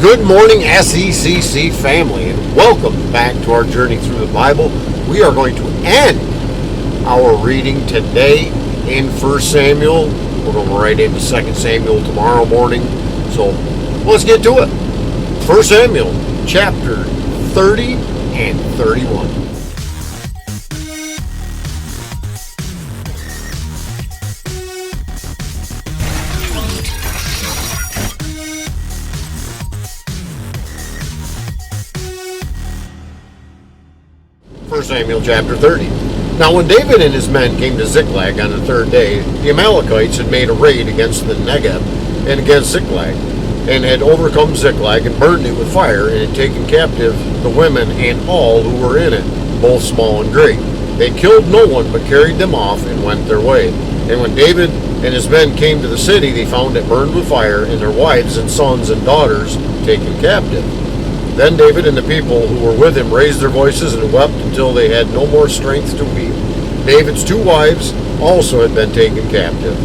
Good morning, SECC family, and welcome back to our journey through the Bible. We are going to end our reading today in 1 Samuel. We're going right into 2 Samuel tomorrow morning. So let's get to it. 1 Samuel chapter 30 and 31. 1 Samuel chapter 30. Now when David and his men came to Ziklag on the third day, the Amalekites had made a raid against the Negeb and against Ziklag, and had overcome Ziklag and burned it with fire, and had taken captive the women and all who were in it, both small and great. They killed no one, but carried them off and went their way. And when David and his men came to the city, they found it burned with fire, and their wives and sons and daughters taken captive. Then David and the people who were with him raised their voices and wept until they had no more strength to weep. David's two wives also had been taken captive,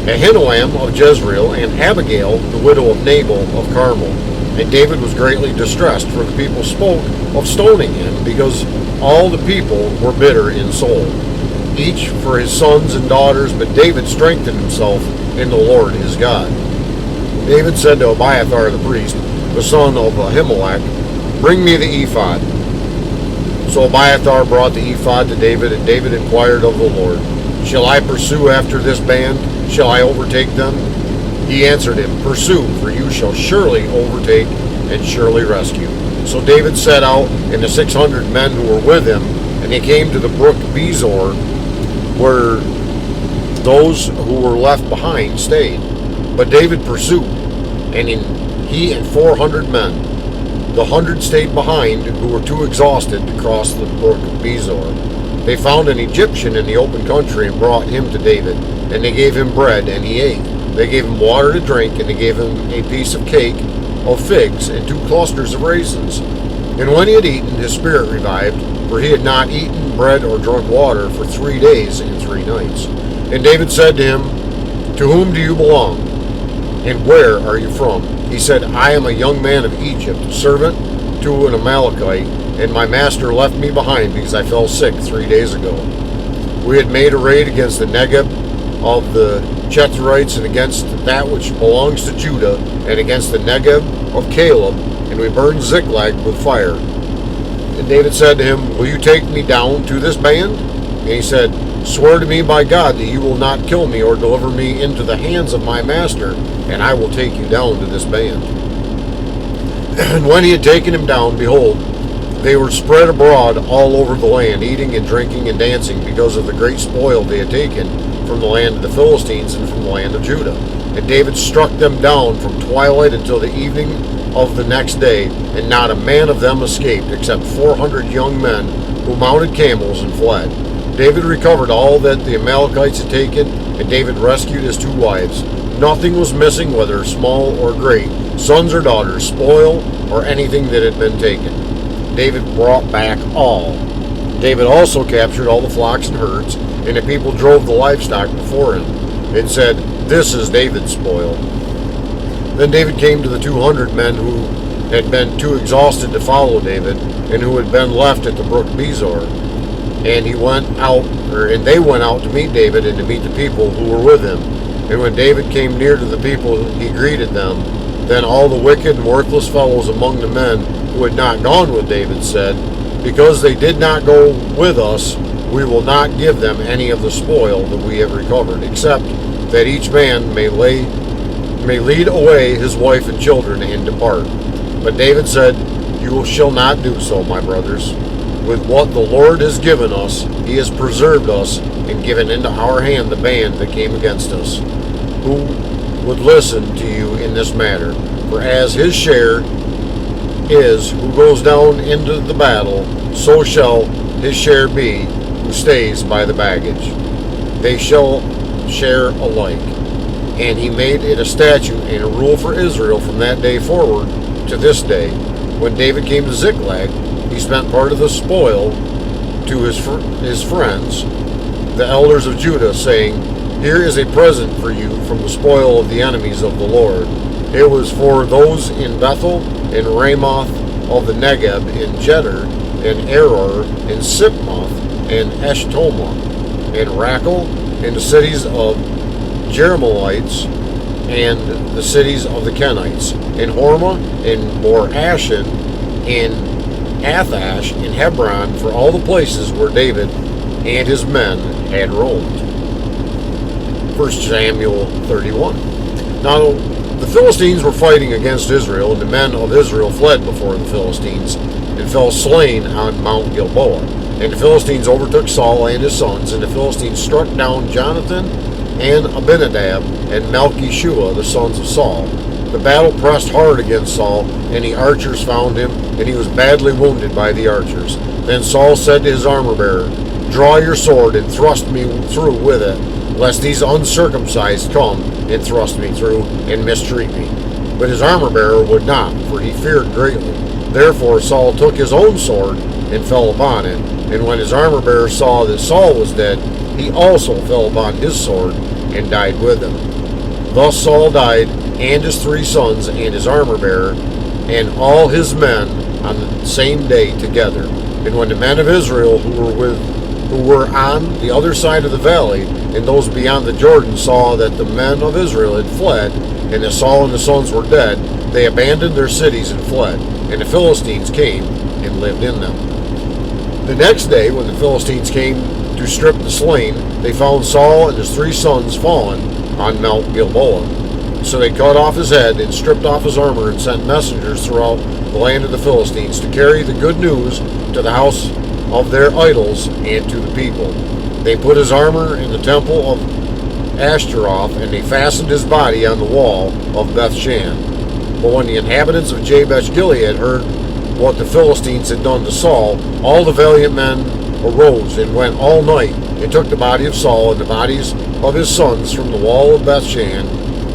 Ahinoam of Jezreel and Abigail, the widow of Nabal of Carmel. And David was greatly distressed, for the people spoke of stoning him, because all the people were bitter in soul, each for his sons and daughters. But David strengthened himself in the Lord his God. David said to Abiathar the priest, the son of Ahimelech, bring me the ephod. So Abiathar brought the ephod to David, and David inquired of the Lord, shall I pursue after this band? Shall I overtake them? He answered him, pursue, for you shall surely overtake and surely rescue. So David set out, and the 600 men who were with him, and they came to the brook Bezor, where those who were left behind stayed. But David pursued, and he and 400 men. The 100 stayed behind, who were too exhausted to cross the brook Bezor. They found an Egyptian in the open country and brought him to David, and they gave him bread, and he ate. They gave him water to drink, and they gave him a piece of cake of figs and 2 clusters of raisins. And when he had eaten, his spirit revived, for he had not eaten bread or drunk water for 3 days and 3 nights. And David said to him, to whom do you belong, and where are you from? He said, I am a young man of Egypt, servant to an Amalekite, and my master left me behind because I fell sick 3 days ago. We had made a raid against the Negeb of the Cherethites, and against that which belongs to Judah, and against the Negeb of Caleb, and we burned Ziklag with fire. And David said to him, will you take me down to this band? And he said, swear to me by God that you will not kill me or deliver me into the hands of my master, and I will take you down to this band. And when he had taken him down, behold, they were spread abroad all over the land, eating and drinking and dancing, because of the great spoil they had taken from the land of the Philistines and from the land of Judah. And David struck them down from twilight until the evening of the next day, and not a man of them escaped, except 400 young men who mounted camels and fled. David recovered all that the Amalekites had taken, and David rescued his 2 wives. Nothing was missing, whether small or great, sons or daughters, spoil, or anything that had been taken. David brought back all. David also captured all the flocks and herds, and the people drove the livestock before him, and said, this is David's spoil. Then David came to the 200 men who had been too exhausted to follow David, and who had been left at the brook Bezor. And they went out to meet David and to meet the people who were with him. And when David came near to the people, he greeted them. Then all the wicked and worthless fellows among the men who had not gone with David said, because they did not go with us, we will not give them any of the spoil that we have recovered, except that each man may lead away his wife and children and depart. But David said, you shall not do so, my brothers. With what the Lord has given us, he has preserved us and given into our hand the band that came against us. Who would listen to you in this matter? For as his share is who goes down into the battle, so shall his share be who stays by the baggage. They shall share alike. And he made it a statute and a rule for Israel from that day forward to this day. When David came to Ziklag, he spent part of the spoil to his friends, the elders of Judah, saying, here is a present for you from the spoil of the enemies of the Lord. It was for those in Bethel, and Ramoth of the Negeb, and Jeter, and Eror, and Sipmoth, and Eshtoma, and Rakel, and the cities of Jerahmeelites, and the cities of the Kenites, and Hormah, and Bor-Ashan, and Athash, and Hebron, for all the places where David and his men had roamed. 1 Samuel 31. Now the Philistines were fighting against Israel, and the men of Israel fled before the Philistines, and fell slain on Mount Gilboa. And the Philistines overtook Saul and his sons, and the Philistines struck down Jonathan and Abinadab and Malchishua, the sons of Saul. The battle pressed hard against Saul, and the archers found him, and he was badly wounded by the archers. Then Saul said to his armor-bearer, "Draw your sword and thrust me through with it, lest these uncircumcised come and thrust me through and mistreat me." But his armor-bearer would not, for he feared greatly. Therefore Saul took his own sword and fell upon it. And when his armor-bearer saw that Saul was dead, he also fell upon his sword and died with him. Thus Saul died, and his 3 sons, and his armor-bearer, and all his men on the same day together. And when the men of Israel who were on the other side of the valley, and those beyond the Jordan, saw that the men of Israel had fled, and that Saul and his sons were dead, they abandoned their cities and fled, and the Philistines came and lived in them. The next day, when the Philistines came to strip the slain, they found Saul and his 3 sons fallen on Mount Gilboa. So they cut off his head and stripped off his armor, and sent messengers throughout the land of the Philistines to carry the good news to the house of their idols and to the people. They put his armor in the temple of Ashtaroth, and they fastened his body on the wall of Bethshan. But when the inhabitants of Jabesh Gilead heard what the Philistines had done to Saul, all the valiant men arose and went all night and took the body of Saul and the bodies of his sons from the wall of Bethshan,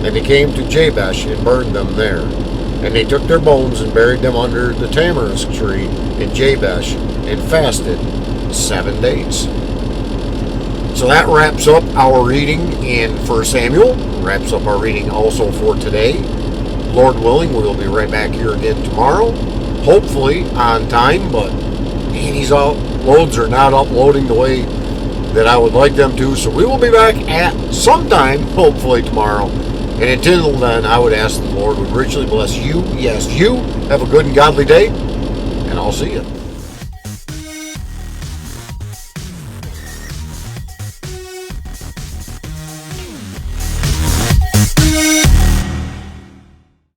and they came to Jabesh and burned them there. And they took their bones and buried them under the tamarisk tree in Jabesh, and fasted 7 days. So that wraps up our reading in 1 Samuel. Wraps up our reading also for today. Lord willing, we'll be right back here again tomorrow. Hopefully on time, but man, these uploads are not uploading the way that I would like them to. So we will be back at some time, hopefully tomorrow. And until then, I would ask the Lord would richly bless you. Yes, you. Have a good and godly day, and I'll see you.